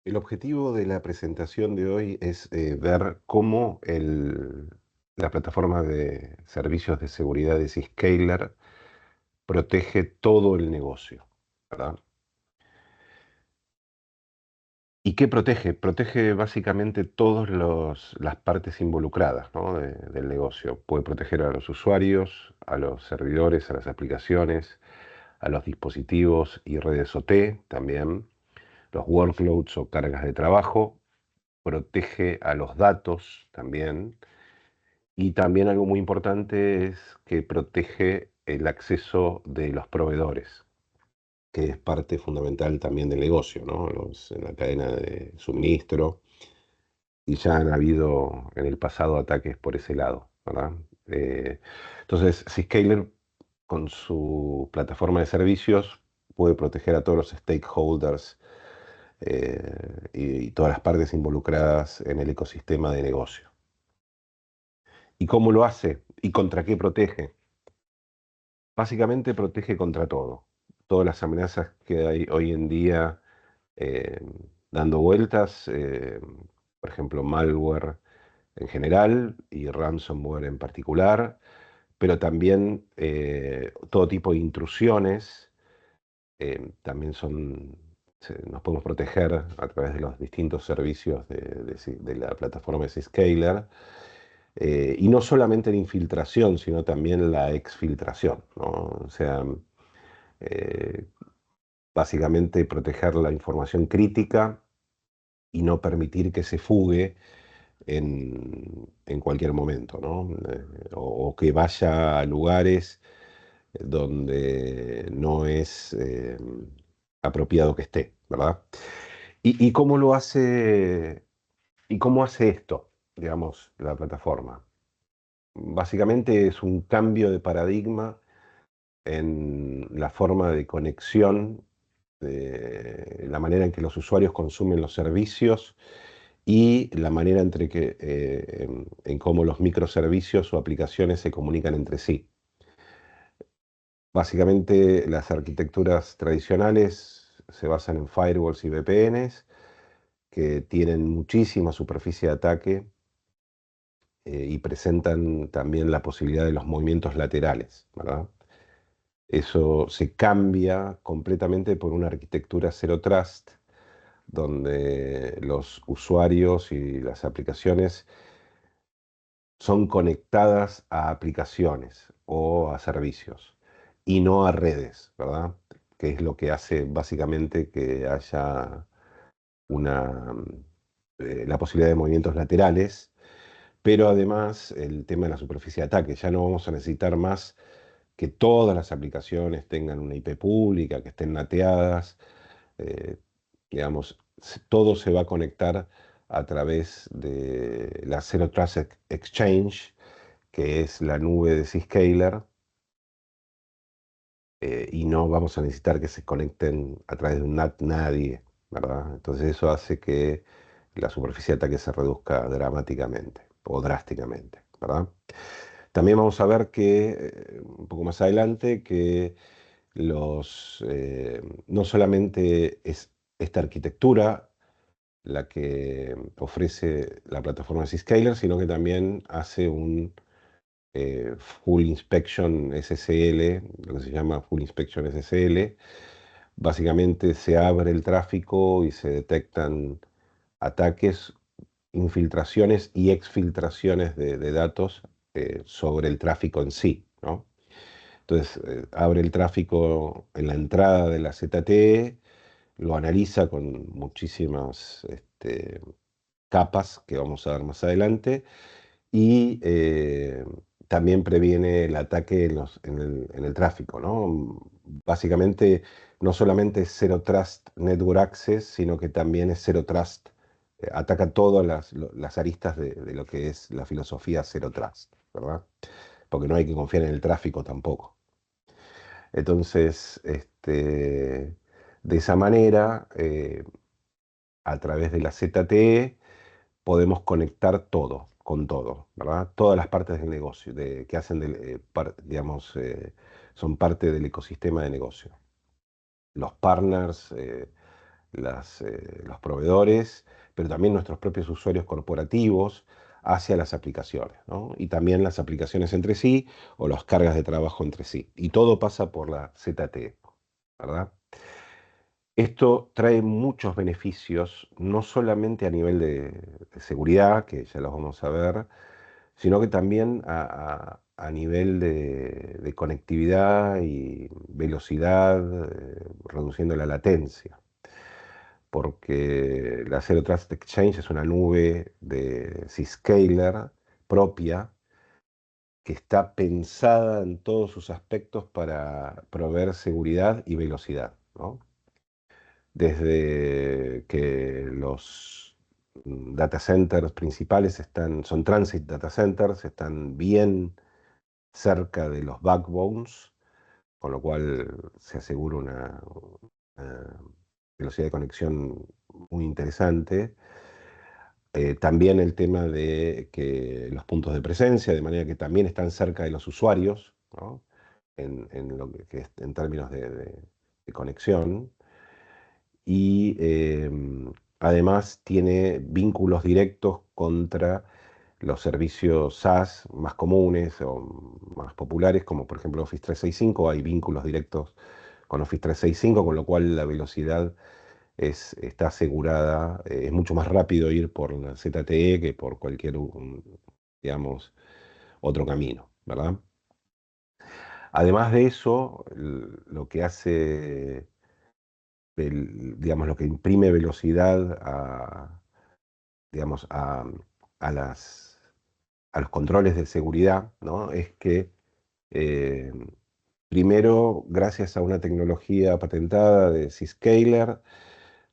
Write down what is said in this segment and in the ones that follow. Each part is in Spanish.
El objetivo de la presentación de hoy es ver cómo la plataforma de servicios de seguridad de Zscaler protege todo el negocio, ¿verdad? ¿Y qué protege? Protege básicamente todas las partes involucradas, ¿no? del negocio. Puede proteger a los usuarios, a los servidores, a las aplicaciones, a los dispositivos y redes OT también, los workloads o cargas de trabajo. Protege a los datos también. Y también algo muy importante es que protege el acceso de los proveedores, que es parte fundamental también del negocio, ¿no? En la cadena de suministro. Y ya han habido en el pasado ataques por ese lado, ¿verdad? Eh, entonces, Zscaler, con su plataforma de servicios, puede proteger a todos los stakeholders y todas las partes involucradas en el ecosistema de negocio. ¿Y cómo lo hace? ¿Y contra qué protege? Básicamente protege contra todo. Todas las amenazas que hay hoy en día eh, dando vueltas, por ejemplo, malware en general y ransomware en particular, pero también todo tipo de intrusiones, también nos podemos proteger a través de los distintos servicios de la plataforma de Zscaler. Y no solamente la infiltración, sino también la exfiltración, ¿no? O sea, eh, básicamente proteger la información crítica y no permitir que se fugue en cualquier momento, ¿no? O que vaya a lugares donde no es apropiado que esté, ¿verdad? ¿Y cómo lo hace, y cómo hace esto, digamos, la plataforma? Básicamente es un cambio de paradigma en la forma de conexión, de la manera en que los usuarios consumen los servicios y la manera en cómo los microservicios o aplicaciones se comunican entre sí. Básicamente las arquitecturas tradicionales se basan en firewalls y VPNs que tienen muchísima superficie de ataque y presentan también la posibilidad de los movimientos laterales, ¿verdad? Eso se cambia completamente por una arquitectura Zero Trust, donde los usuarios y las aplicaciones son conectadas a aplicaciones o a servicios y no a redes, ¿verdad? Que es lo que hace básicamente que haya la posibilidad de movimientos laterales, pero además el tema de la superficie de ataque. Ya no vamos a necesitar más que todas las aplicaciones tengan una IP pública, que estén nateadas, eh, digamos, todo se va a conectar a través de la Zero Trust Exchange, que es la nube de Zscaler, y no vamos a necesitar que se conecten a través de un NAT nadie, ¿verdad? Entonces eso hace que la superficie de ataque se reduzca dramáticamente o drásticamente, ¿verdad? También vamos a ver que, un poco más adelante, que no solamente es esta arquitectura la que ofrece la plataforma Zscaler, sino que también hace un Full Inspection SSL, lo que se llama Full Inspection SSL. Básicamente se abre el tráfico y se detectan ataques, infiltraciones y exfiltraciones de datos sobre el tráfico en sí, ¿no? Entonces, abre el tráfico en la entrada de la ZTE, lo analiza con muchísimas capas que vamos a ver más adelante y también previene el ataque en el tráfico, ¿no? Básicamente, no solamente es Zero Trust Network Access, sino que también es Zero Trust, ataca todas las aristas de lo que es la filosofía Zero Trust, ¿verdad? Porque no hay que confiar en el tráfico tampoco. Entonces, de esa manera, a través de la ZTE, podemos conectar todo con todo, ¿verdad? Todas las partes del negocio, que hacen, digamos, son parte del ecosistema de negocio. Los partners, los proveedores, pero también nuestros propios usuarios corporativos hacia las aplicaciones, ¿no? Y también las aplicaciones entre sí o las cargas de trabajo entre sí. Y todo pasa por la ZTE, ¿verdad? Esto trae muchos beneficios, no solamente a nivel de seguridad, que ya los vamos a ver, sino que también a nivel de conectividad y velocidad, reduciendo la latencia. Porque la Zero Trust Exchange es una nube de Zscaler propia que está pensada en todos sus aspectos para proveer seguridad y velocidad, ¿no? Desde que los data centers principales son transit data centers, están bien cerca de los backbones, con lo cual se asegura una velocidad de conexión muy interesante. También el tema de que los puntos de presencia, de manera que también están cerca de los usuarios, ¿no? En lo que en términos de conexión. Y además tiene vínculos directos contra los servicios SaaS más comunes o más populares, como por ejemplo Office 365. Hay vínculos directos con Office 365, con lo cual la velocidad está asegurada. Es mucho más rápido ir por la ZTE que por cualquier, digamos, otro camino, ¿verdad? Además de eso, lo que hace, digamos, lo que imprime velocidad digamos, a a los controles de seguridad, ¿no? Es que eh, primero, gracias a una tecnología patentada de Zscaler,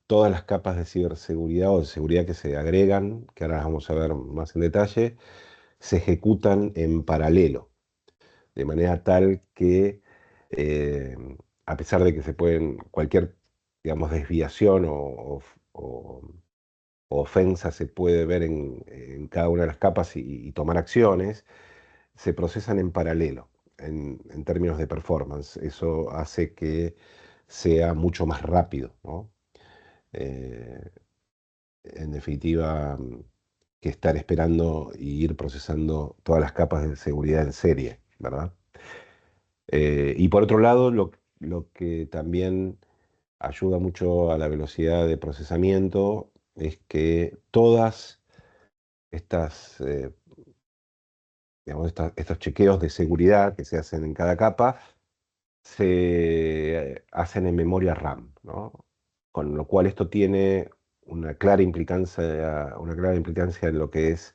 todas las capas de ciberseguridad o de seguridad que se agregan, que ahora las vamos a ver más en detalle, se ejecutan en paralelo, de manera tal que eh, a pesar de que se pueden, cualquier, digamos, desviación o ofensa se puede ver en cada una de las capas y tomar acciones, se procesan en paralelo en términos de performance. Eso hace que sea mucho más rápido, ¿no? Eh, en definitiva, que estar esperando y ir procesando todas las capas de seguridad en serie, ¿verdad? Y por otro lado, lo que también ayuda mucho a la velocidad de procesamiento es que todas estas, digamos, estos chequeos de seguridad que se hacen en cada capa se hacen en memoria RAM, ¿no? Con lo cual esto tiene una clara implicancia en lo que es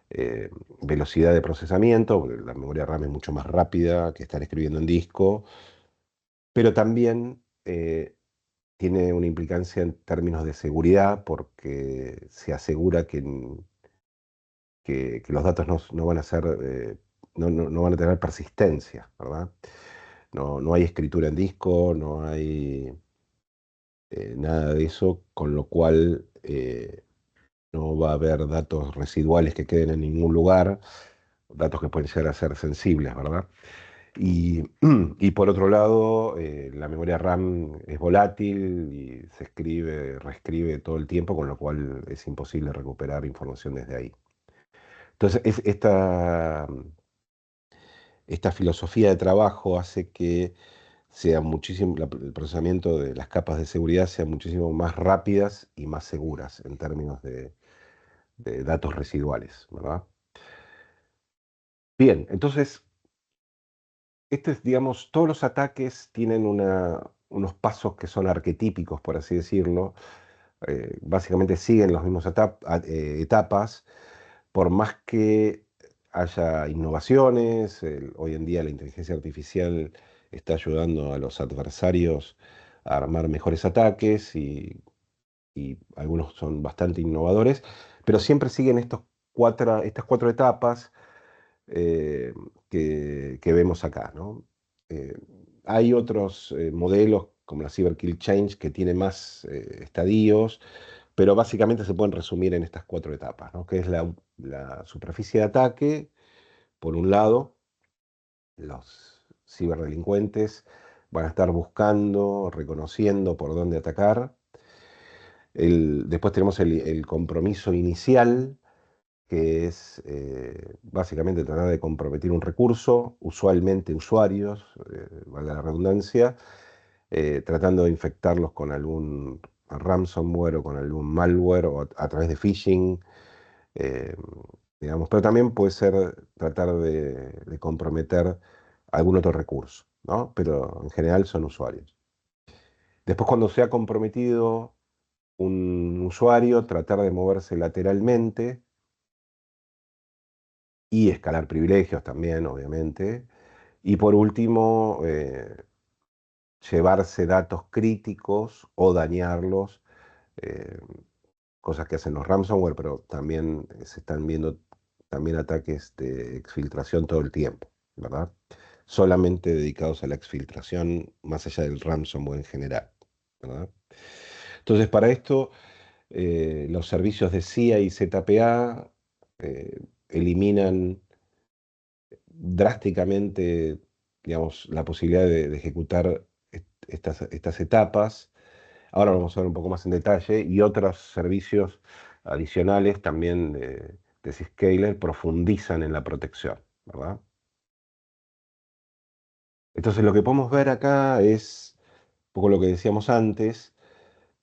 eh, velocidad de procesamiento, porque la memoria RAM es mucho más rápida que estar escribiendo en disco, pero también tiene una implicancia en términos de seguridad, porque se asegura que los datos no van a ser, no van a tener persistencia, ¿verdad? No hay escritura en disco, no hay nada de eso, con lo cual no va a haber datos residuales que queden en ningún lugar, datos que pueden llegar a ser sensibles, ¿verdad? Y, y por otro lado, la memoria RAM es volátil y se escribe, reescribe todo el tiempo, con lo cual es imposible recuperar información desde ahí. Entonces, esta filosofía de trabajo hace que sea muchísimo, el procesamiento de las capas de seguridad sean muchísimo más rápidas y más seguras en términos de datos residuales, ¿verdad? Bien, entonces, digamos, todos los ataques tienen unos pasos que son arquetípicos, por así decirlo. Básicamente siguen las mismas etapas, por más que haya innovaciones. Hoy en día la inteligencia artificial está ayudando a los adversarios a armar mejores ataques y algunos son bastante innovadores, pero siempre siguen estas cuatro etapas eh, que vemos acá, ¿no? Eh, Hay otros modelos como la Cyber Kill Change que tiene más estadios, pero básicamente se pueden resumir en estas cuatro etapas, ¿no? Que es la superficie de ataque, por un lado, los ciberdelincuentes van a estar buscando, reconociendo por dónde atacar, Después tenemos el compromiso inicial, que es básicamente tratar de comprometer un recurso, usualmente usuarios, valga la redundancia, tratando de infectarlos con algún ransomware o con algún malware o a través de phishing, eh, digamos, pero también puede ser tratar de comprometer algún otro recurso, ¿no? Pero en general son usuarios. Después, cuando se ha comprometido un usuario, tratar de moverse lateralmente y escalar privilegios también, obviamente. Y por último, llevarse datos críticos o dañarlos, eh, cosas que hacen los ransomware, pero también se están viendo también ataques de exfiltración todo el tiempo, ¿verdad? Solamente dedicados a la exfiltración, más allá del ransomware en general, ¿verdad? Entonces, para esto, los servicios de CIA y ZPA eliminan drásticamente, digamos, la posibilidad de ejecutar estas etapas. Ahora lo vamos a ver un poco más en detalle, y otros servicios adicionales también de Zscaler profundizan en la protección, ¿verdad? Entonces lo que podemos ver acá es un poco lo que decíamos antes,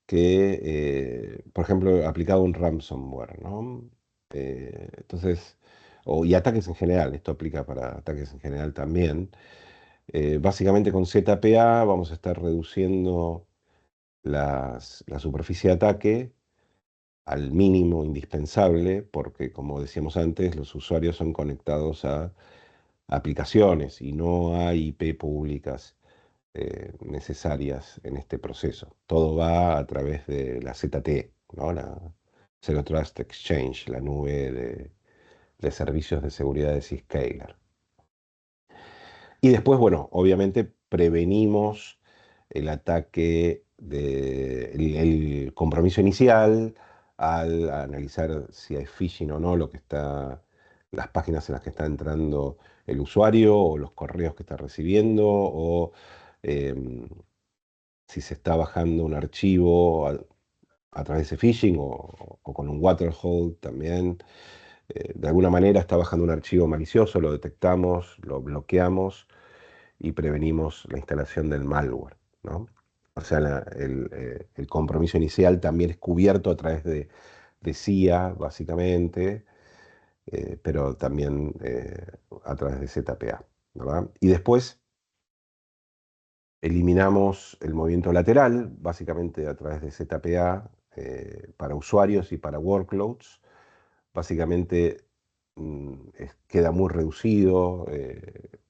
que, por ejemplo, aplicado a un ransomware, ¿no? Entonces, y ataques en general, esto aplica para ataques en general también. Básicamente con ZPA vamos a estar reduciendo la superficie de ataque al mínimo indispensable, porque como decíamos antes, los usuarios son conectados a aplicaciones y no hay IP públicas necesarias en este proceso. Todo va a través de la ZT, ¿no? La Zero Trust Exchange, la nube de servicios de seguridad de Zscaler. Y después, bueno, obviamente prevenimos el ataque, el compromiso inicial al analizar si hay phishing o no, las páginas en las que está entrando el usuario o los correos que está recibiendo, o em, si se está bajando un archivo a través de phishing o con un waterhole también. De alguna manera está bajando un archivo malicioso, lo detectamos, lo bloqueamos y prevenimos la instalación del malware, ¿no? O sea, el compromiso inicial también es cubierto a través de CIA, básicamente, pero también a través de ZPA, ¿verdad? Y después eliminamos el movimiento lateral, básicamente a través de ZPA, para usuarios y para workloads. Básicamente queda muy reducido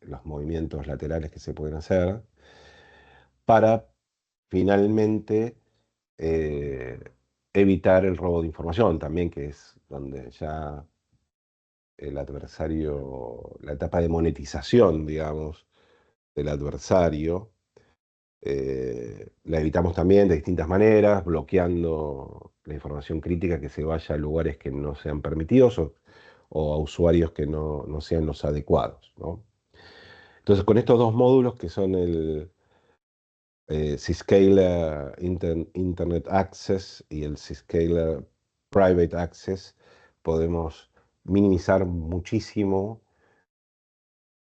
los movimientos laterales que se pueden hacer, para finalmente eh, evitar el robo de información también, que es donde ya el adversario, la etapa de monetización, digamos, del adversario, la evitamos también de distintas maneras, bloqueando la información crítica que se vaya a lugares que no sean permitidos o a usuarios que no sean los adecuados, ¿no? Entonces, con estos dos módulos, que son el Zscaler Internet Access y el Zscaler Private Access, podemos minimizar muchísimo,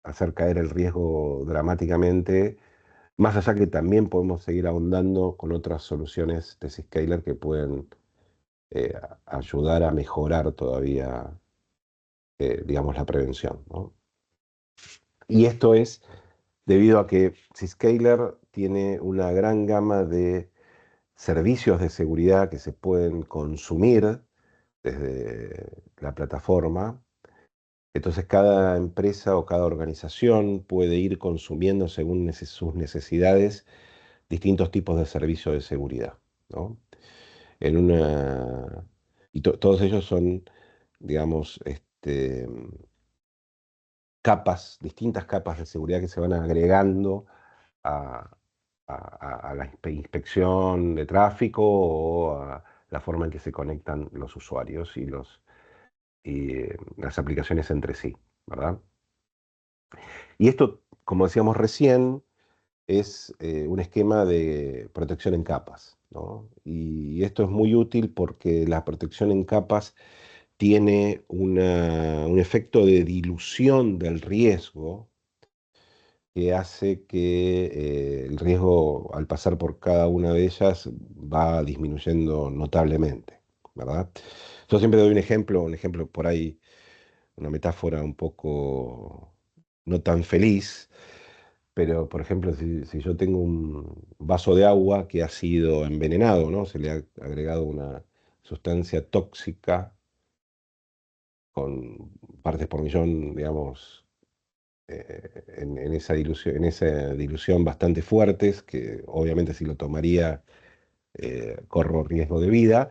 hacer caer el riesgo dramáticamente, más allá que también podemos seguir ahondando con otras soluciones de Zscaler que pueden ayudar a mejorar todavía, digamos, la prevención, ¿no? Y esto es debido a que Zscaler tiene una gran gama de servicios de seguridad que se pueden consumir desde la plataforma. Entonces cada empresa o cada organización puede ir consumiendo según sus necesidades distintos tipos de servicios de seguridad, ¿no? En una, todos ellos son, digamos, distintas capas de seguridad que se van agregando a, a la inspección de tráfico o a la forma en que se conectan los usuarios y las aplicaciones entre sí, ¿verdad? Y esto, como decíamos recién, es un esquema de protección en capas, ¿no? Y esto es muy útil porque la protección en capas tiene un efecto de dilución del riesgo que hace que el riesgo al pasar por cada una de ellas va disminuyendo notablemente, ¿verdad? Yo siempre doy un ejemplo por ahí, una metáfora un poco no tan feliz, pero por ejemplo, si yo tengo un vaso de agua que ha sido envenenado, ¿no? Se le ha agregado una sustancia tóxica con partes por millón, digamos, en esa dilución bastante fuertes, que obviamente si lo tomaría corro riesgo de vida,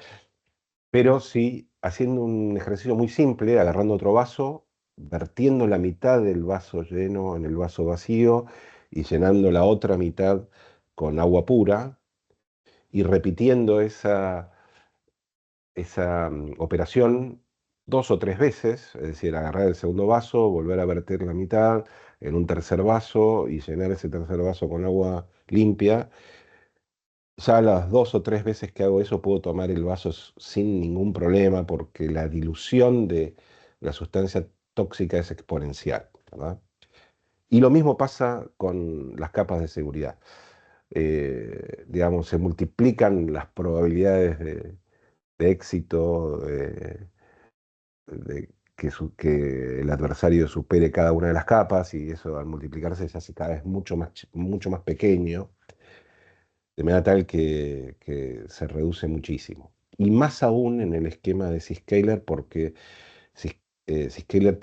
pero si haciendo un ejercicio muy simple, agarrando otro vaso, vertiendo la mitad del vaso lleno en el vaso vacío y llenando la otra mitad con agua pura y repitiendo esa operación 2 o 3 veces, es decir, agarrar el segundo vaso, volver a verter la mitad en un tercer vaso y llenar ese tercer vaso con agua limpia. Ya las 2 o 3 veces que hago eso puedo tomar el vaso sin ningún problema porque la dilución de la sustancia tóxica es exponencial, ¿verdad? Y lo mismo pasa con las capas de seguridad. Digamos, se multiplican las probabilidades de éxito, de que el adversario supere cada una de las capas y eso al multiplicarse se hace cada vez mucho más pequeño, de manera tal que se reduce muchísimo. Y más aún en el esquema de Zscaler porque Zscaler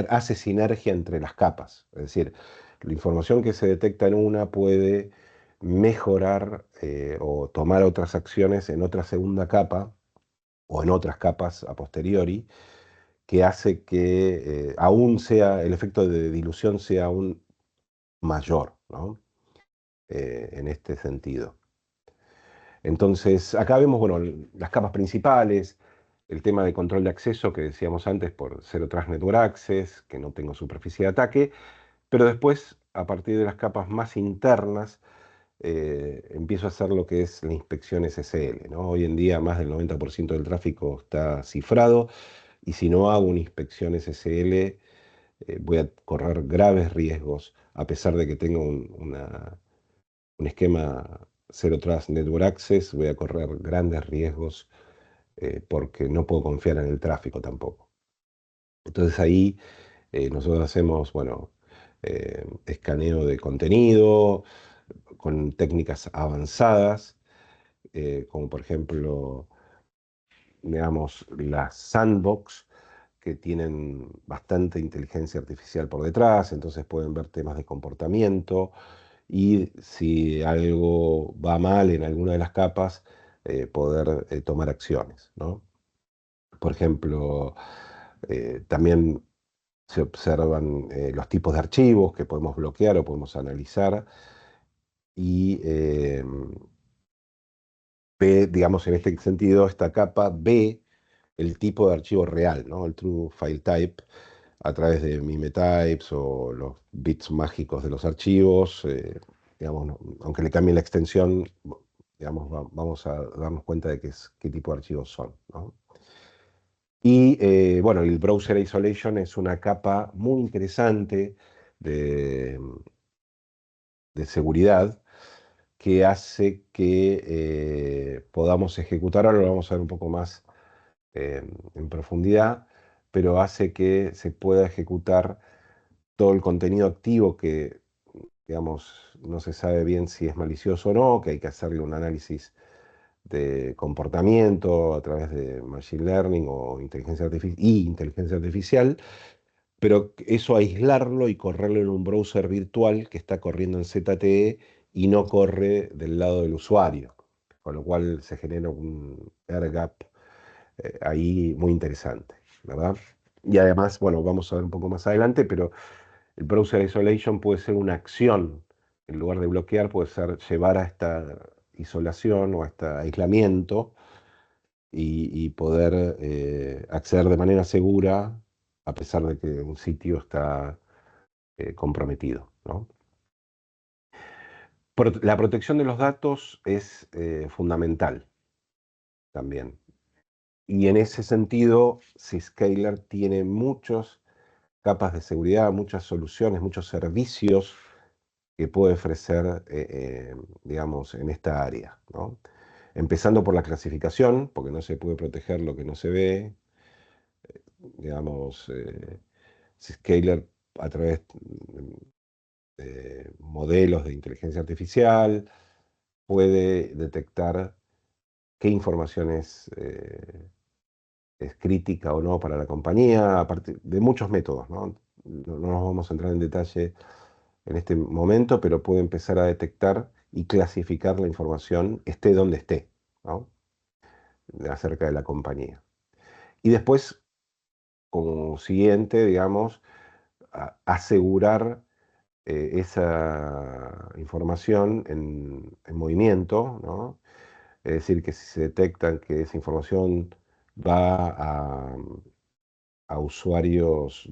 hace sinergia entre las capas. Es decir, la información que se detecta en una puede mejorar o tomar otras acciones en otra segunda capa o en otras capas a posteriori que hace que aún sea, el efecto de dilución sea aún mayor, ¿no? En este sentido. Entonces, acá vemos, bueno, las capas principales, el tema de control de acceso que decíamos antes por Zero Trust Network Access, que no tengo superficie de ataque, pero después, a partir de las capas más internas, empiezo a hacer lo que es la inspección SSL, ¿no? Hoy en día más del 90% del tráfico está cifrado y si no hago una inspección SSL, voy a correr graves riesgos, a pesar de que tengo un esquema Zero Trust Network Access, voy a correr grandes riesgos porque no puedo confiar en el tráfico tampoco. Entonces ahí nosotros hacemos, bueno, escaneo de contenido con técnicas avanzadas, como por ejemplo, digamos, las sandbox, que tienen bastante inteligencia artificial por detrás, entonces pueden ver temas de comportamiento y si algo va mal en alguna de las capas, poder tomar acciones, ¿no? Por ejemplo, también se observan los tipos de archivos que podemos bloquear o podemos analizar y ve, digamos, en este sentido, esta capa ve el tipo de archivo real, ¿no? El True File Type, a través de mimetypes o los bits mágicos de los archivos, digamos, aunque le cambie la extensión, digamos, vamos a darnos cuenta de qué tipo de archivos son, ¿no? Y bueno, el Browser Isolation es una capa muy interesante de, de seguridad que hace que podamos ejecutar, ahora lo vamos a ver un poco más en profundidad, pero hace que se pueda ejecutar todo el contenido activo que, digamos, no se sabe bien si es malicioso o no, que hay que hacerle un análisis de comportamiento a través de Machine Learning o inteligencia artificial, pero eso aislarlo y correrlo en un browser virtual que está corriendo en ZTE y no corre del lado del usuario, con lo cual se genera un air gap ahí muy interesante, ¿verdad? Y además, bueno, vamos a ver un poco más adelante, pero el browser isolation puede ser una acción, en lugar de bloquear, puede ser llevar a esta isolación o a este aislamiento y poder acceder de manera segura a pesar de que un sitio está comprometido, ¿no? La protección de los datos es fundamental también. Y en ese sentido, Zscaler tiene muchas capas de seguridad, muchas soluciones, muchos servicios que puede ofrecer, digamos, en esta área, ¿no? Empezando por la clasificación, porque no se puede proteger lo que no se ve, digamos, Zscaler a través de modelos de inteligencia artificial puede detectar qué información es crítica o no para la compañía, a partir de muchos métodos, ¿no? No nos vamos a entrar en detalle en este momento, pero puede empezar a detectar y clasificar la información, esté donde esté, ¿no? Acerca de la compañía. Y después, como siguiente, digamos, asegurar esa información en movimiento, ¿no? Es decir, que si se detectan que esa información va a usuarios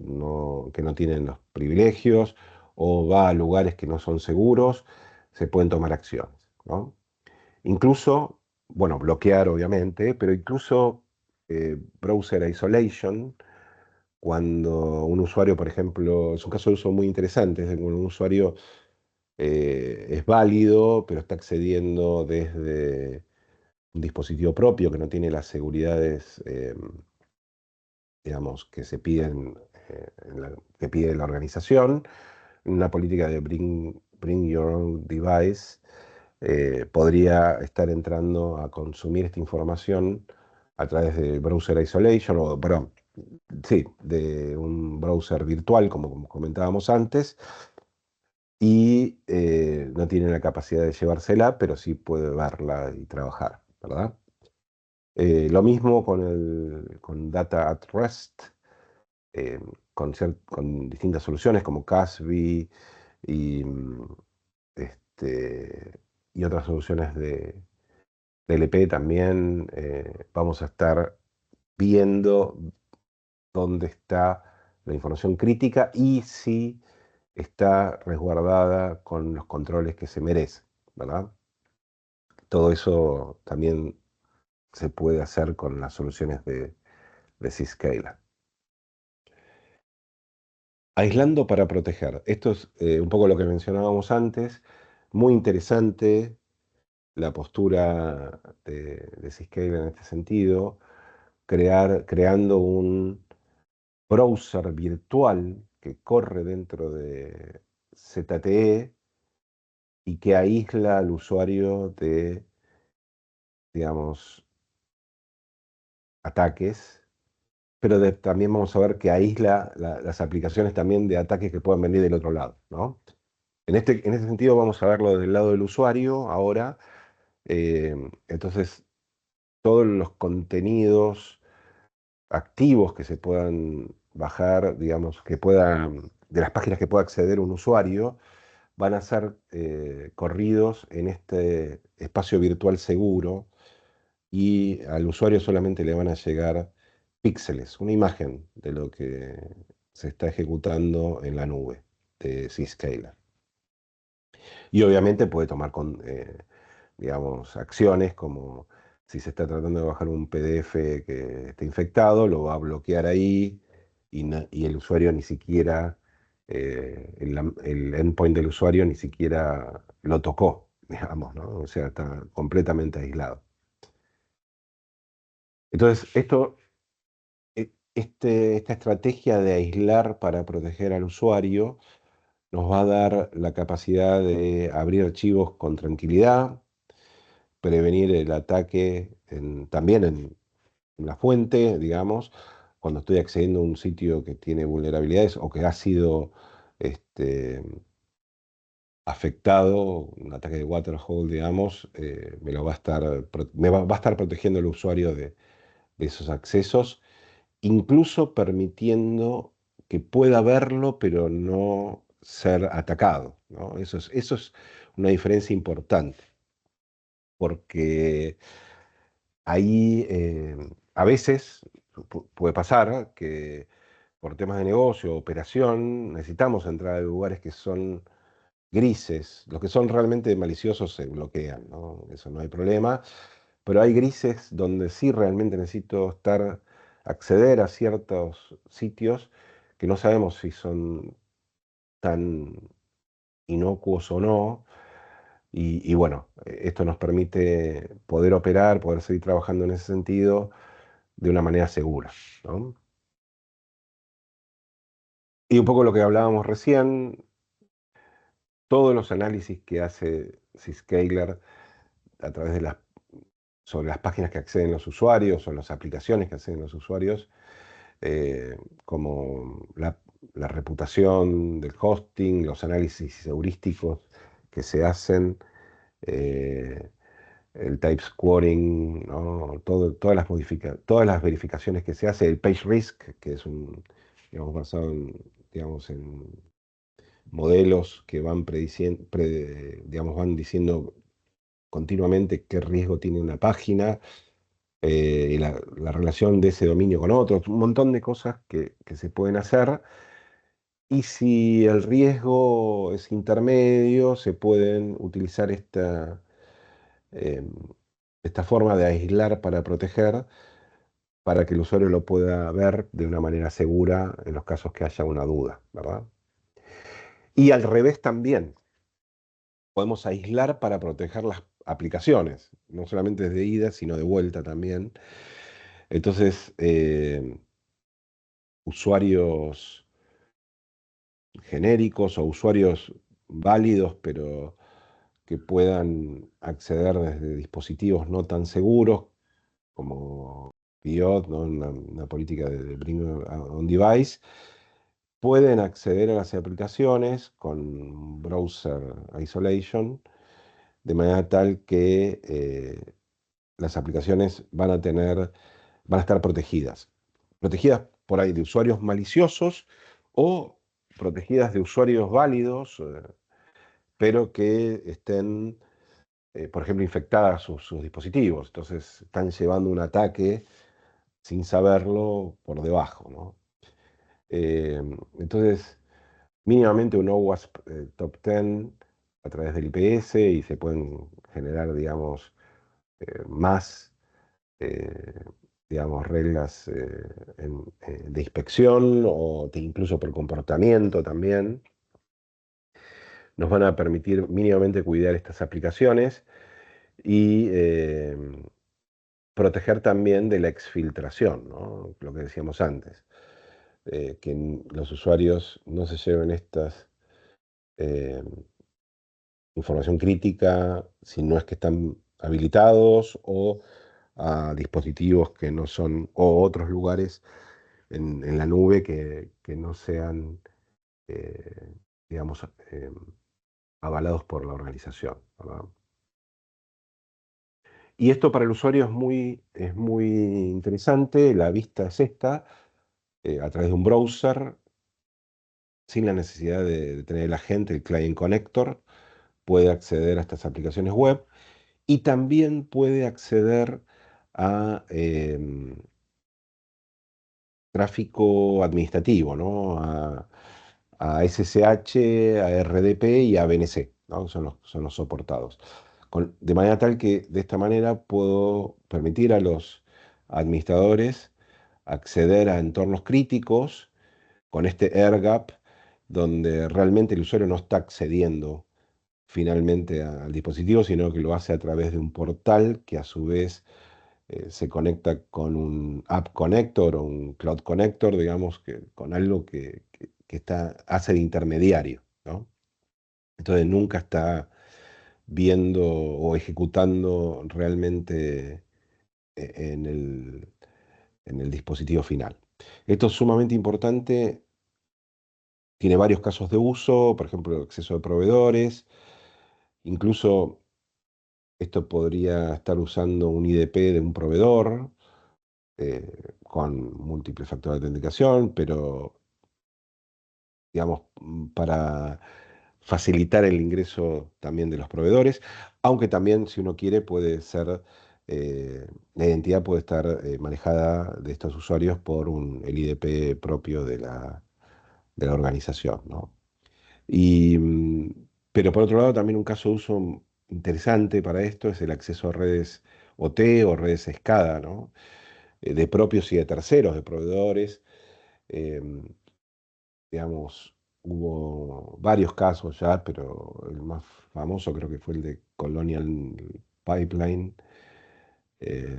que no tienen los privilegios o va a lugares que no son seguros, se pueden tomar acciones, ¿no? Incluso, bueno, bloquear obviamente, pero incluso browser isolation, cuando un usuario, por ejemplo, es un caso de uso muy interesante, es cuando un usuario es válido, pero está accediendo desde un dispositivo propio que no tiene las seguridades, digamos, que se piden, que pide la organización. Una política de bring your own device podría estar entrando a consumir esta información a través de browser isolation, o, perdón, sí, de un browser virtual, como comentábamos antes, y no tiene la capacidad de llevársela, pero sí puede verla y trabajar, ¿verdad? Lo mismo con Data at Rest, eh, con distintas soluciones como Casby y, y otras soluciones de DLP también. Vamos a estar viendo dónde está la información crítica y si está resguardada con los controles que se merece, ¿verdad? Todo eso también se puede hacer con las soluciones de Zscaler. Aislando para proteger. Esto es un poco lo que mencionábamos antes. Muy interesante la postura de Zscaler en este sentido. Creando un browser virtual que corre dentro de ZTE y que aísla al usuario de, digamos, ataques, pero también vamos a ver que aísla las aplicaciones también de ataques que puedan venir del otro lado, ¿no? En este sentido vamos a verlo del lado del usuario ahora. Entonces, todos los contenidos activos que se puedan bajar, digamos, de las páginas que pueda acceder un usuario, van a ser corridos en este espacio virtual seguro y al usuario solamente le van a llegar píxeles, una imagen de lo que se está ejecutando en la nube de Zscaler. Y obviamente puede tomar digamos, acciones como si se está tratando de bajar un PDF que esté infectado, lo va a bloquear ahí y el usuario ni siquiera, el endpoint del usuario ni siquiera lo tocó, digamos, ¿no? O sea, está completamente aislado. Entonces, esta estrategia de aislar para proteger al usuario nos va a dar la capacidad de abrir archivos con tranquilidad, prevenir el ataque también en la fuente, digamos, cuando estoy accediendo a un sitio que tiene vulnerabilidades o que ha sido este, afectado, un ataque de Waterhole, digamos, me lo va a estar, va a estar protegiendo el usuario de esos accesos, incluso permitiendo que pueda verlo, pero no ser atacado, ¿no? Eso es una diferencia importante, porque ahí a veces puede pasar que por temas de negocio, operación, necesitamos entrar a lugares que son grises. Los que son realmente maliciosos se bloquean, ¿no? Eso no hay problema. Pero hay grises donde sí realmente necesito acceder a ciertos sitios que no sabemos si son tan inocuos o no. Y bueno, esto nos permite poder operar, poder seguir trabajando en ese sentido de una manera segura, ¿no? Y un poco lo que hablábamos recién, todos los análisis que hace Zscaler a través de sobre las páginas que acceden los usuarios o las aplicaciones que acceden los usuarios, eh, como la reputación del hosting, los análisis heurísticos que se hacen, eh, el type scoring, ¿no? Todas las verificaciones que se hace, el page risk, que es digamos, basado digamos, en modelos que van digamos, van diciendo continuamente qué riesgo tiene una página, y la relación de ese dominio con otros, un montón de cosas que se pueden hacer. Y si el riesgo es intermedio, se pueden utilizar em, esta forma de aislar para proteger, para que el usuario lo pueda ver de una manera segura en los casos que haya una duda, ¿verdad? Y al revés también, podemos aislar para proteger las aplicaciones, no solamente de ida, sino de vuelta también. Entonces, usuarios genéricos o usuarios válidos, pero que puedan acceder desde dispositivos no tan seguros como PIOT, ¿no? Una política de Bring on Device, pueden acceder a las aplicaciones con browser isolation, de manera tal que las aplicaciones van a estar protegidas. Protegidas por ahí de usuarios maliciosos o protegidas de usuarios válidos, pero que estén, por ejemplo, infectadas sus dispositivos. Entonces están llevando un ataque sin saberlo por debajo, ¿no? Eh, entonces, mínimamente un OWASP Top 10 a través del IPS, y se pueden generar, digamos, más, eh, digamos, reglas de inspección o incluso por comportamiento también. Nos van a permitir mínimamente cuidar estas aplicaciones y proteger también de la exfiltración, ¿no? Lo que decíamos antes, que los usuarios no se lleven estas eh, información crítica si no es que están habilitados, o a dispositivos que no son, o otros lugares en la nube que no sean, eh, digamos, avalados por la organización, ¿verdad? Y esto para el usuario es muy interesante. La vista es esta, a través de un browser, sin la necesidad de tener el agente, el Client Connector, puede acceder a estas aplicaciones web y también puede acceder a tráfico administrativo, ¿no? A SSH, a RDP y a BNC, ¿no? Son los soportados. De manera tal que de esta manera puedo permitir a los administradores acceder a entornos críticos con este air gap, donde realmente el usuario no está accediendo finalmente al dispositivo, sino que lo hace a través de un portal que a su vez se conecta con un App Connector o un Cloud Connector, digamos, con algo hace de intermediario, ¿no? Entonces nunca está viendo o ejecutando realmente en el dispositivo final. Esto es sumamente importante. Tiene varios casos de uso, por ejemplo, acceso de proveedores. Incluso esto podría estar usando un IDP de un proveedor, con múltiples factores de autenticación, pero digamos, para facilitar el ingreso también de los proveedores, aunque también, si uno quiere, puede ser, la identidad puede estar manejada de estos usuarios por el IDP propio de la organización, ¿no? Y Pero por otro lado, también un caso de uso interesante para esto es el acceso a redes OT o redes SCADA, ¿no? De propios y de terceros, de proveedores. Em, digamos, hubo varios casos ya, pero el más famoso creo que fue el de Colonial Pipeline,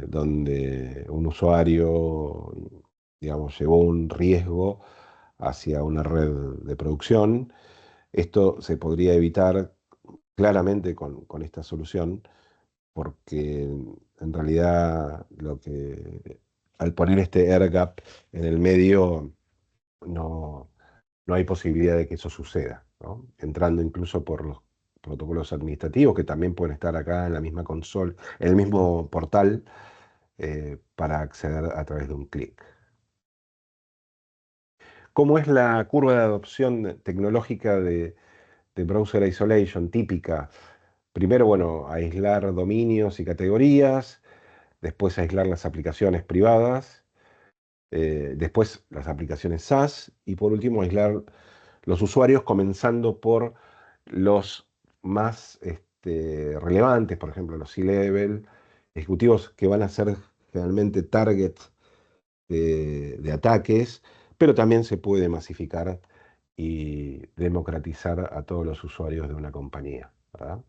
donde un usuario, digamos, llevó un riesgo hacia una red de producción. Esto se podría evitar claramente con esta solución, porque en realidad al poner este air gap en el medio, no, no hay posibilidad de que eso suceda, ¿no? Entrando incluso por los protocolos administrativos que también pueden estar acá en la misma consola, en el mismo portal, para acceder a través de un clic. ¿Cómo es la curva de adopción tecnológica de Browser Isolation típica? Primero, bueno, aislar dominios y categorías, después aislar las aplicaciones privadas, después las aplicaciones SaaS y por último aislar los usuarios, comenzando por los más relevantes, por ejemplo, los C-Level, ejecutivos que van a ser generalmente target de ataques, pero también se puede masificar y democratizar a todos los usuarios de una compañía, ¿verdad?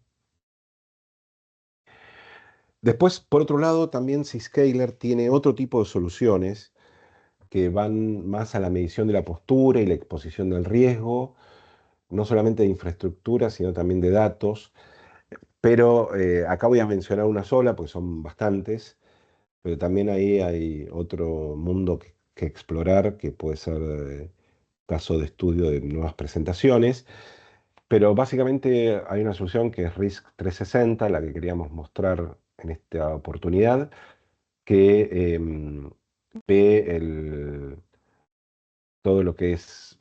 Después, por otro lado, también Zscaler tiene otro tipo de soluciones que van más a la medición de la postura y la exposición del riesgo, no solamente de infraestructura, sino también de datos. Pero acá voy a mencionar una sola, porque son bastantes, pero también ahí hay otro mundo que explorar, que puede ser caso de estudio de nuevas presentaciones. Pero básicamente hay una solución que es RISC 360, la que queríamos mostrar en esta oportunidad, que ve todo lo que es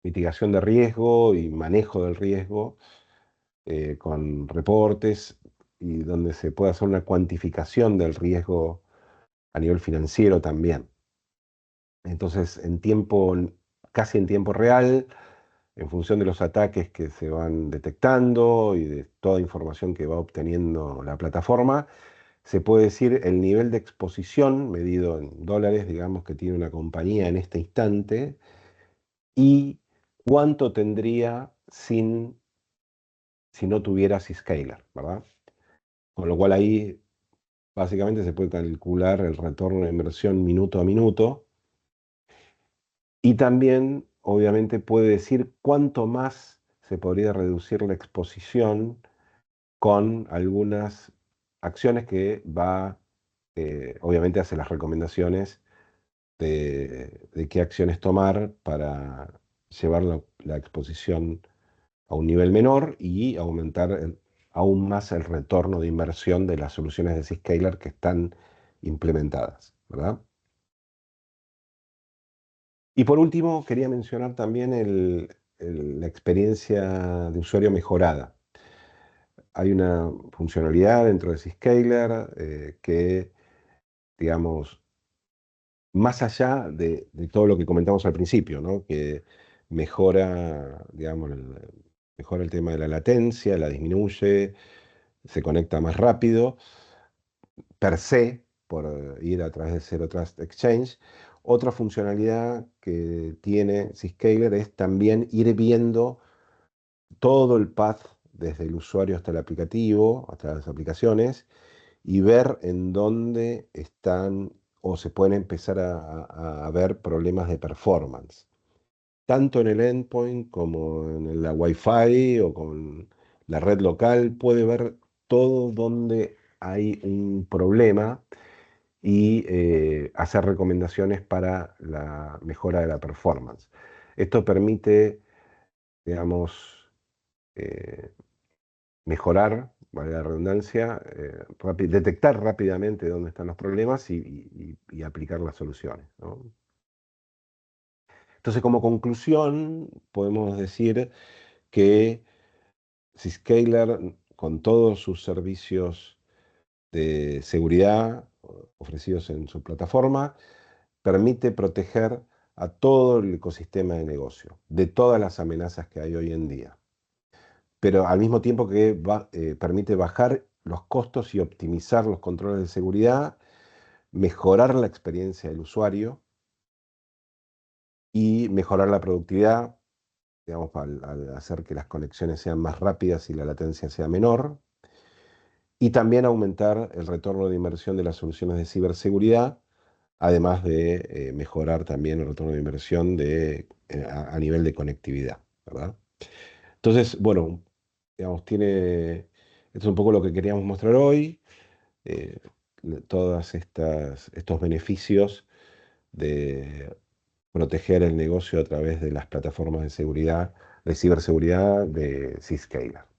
mitigación de riesgo y manejo del riesgo, con reportes y donde se puede hacer una cuantificación del riesgo a nivel financiero también. Entonces, casi en tiempo real, en función de los ataques que se van detectando y de toda información que va obteniendo la plataforma, se puede decir el nivel de exposición medido en dólares, digamos, que tiene una compañía en este instante y cuánto tendría si no tuviera Zscaler, ¿verdad? Con lo cual ahí básicamente se puede calcular el retorno de inversión minuto a minuto y también, obviamente, puede decir cuánto más se podría reducir la exposición con algunas acciones que obviamente hace las recomendaciones de qué acciones tomar para llevar la exposición a un nivel menor y aumentar aún más el retorno de inversión de las soluciones de Zscaler que están implementadas, ¿verdad? Y por último, quería mencionar también la experiencia de usuario mejorada. Hay una funcionalidad dentro de Zscaler que, digamos, más allá de todo lo que comentamos al principio, ¿no? Que mejora, digamos, mejora el tema de la latencia, la disminuye, se conecta más rápido, per se, por ir a través de Zero Trust Exchange. Otra funcionalidad que tiene Zscaler es también ir viendo todo el path desde el usuario hasta el aplicativo, hasta las aplicaciones, y ver en dónde están o se pueden empezar a ver problemas de performance, tanto en el endpoint como en la Wi-Fi o con la red local, puede ver todo donde hay un problema y hacer recomendaciones para la mejora de la performance. Esto permite, digamos, eh, mejorar, vale la redundancia, detectar rápidamente dónde están los problemas y aplicar las soluciones, ¿no? Entonces, como conclusión, podemos decir que Zscaler, con todos sus servicios de seguridad ofrecidos en su plataforma, permite proteger a todo el ecosistema de negocio, de todas las amenazas que hay hoy en día. pero al mismo tiempo que permite bajar los costos y optimizar los controles de seguridad, mejorar la experiencia del usuario y mejorar la productividad, digamos, al hacer que las conexiones sean más rápidas y la latencia sea menor, y también aumentar el retorno de inversión de las soluciones de ciberseguridad, además de mejorar también el retorno de inversión a nivel de conectividad, ¿verdad? Entonces, bueno, digamos, esto es un poco lo que queríamos mostrar hoy, eh, todos estos beneficios de proteger el negocio a través de las plataformas de seguridad, de ciberseguridad de Zscaler.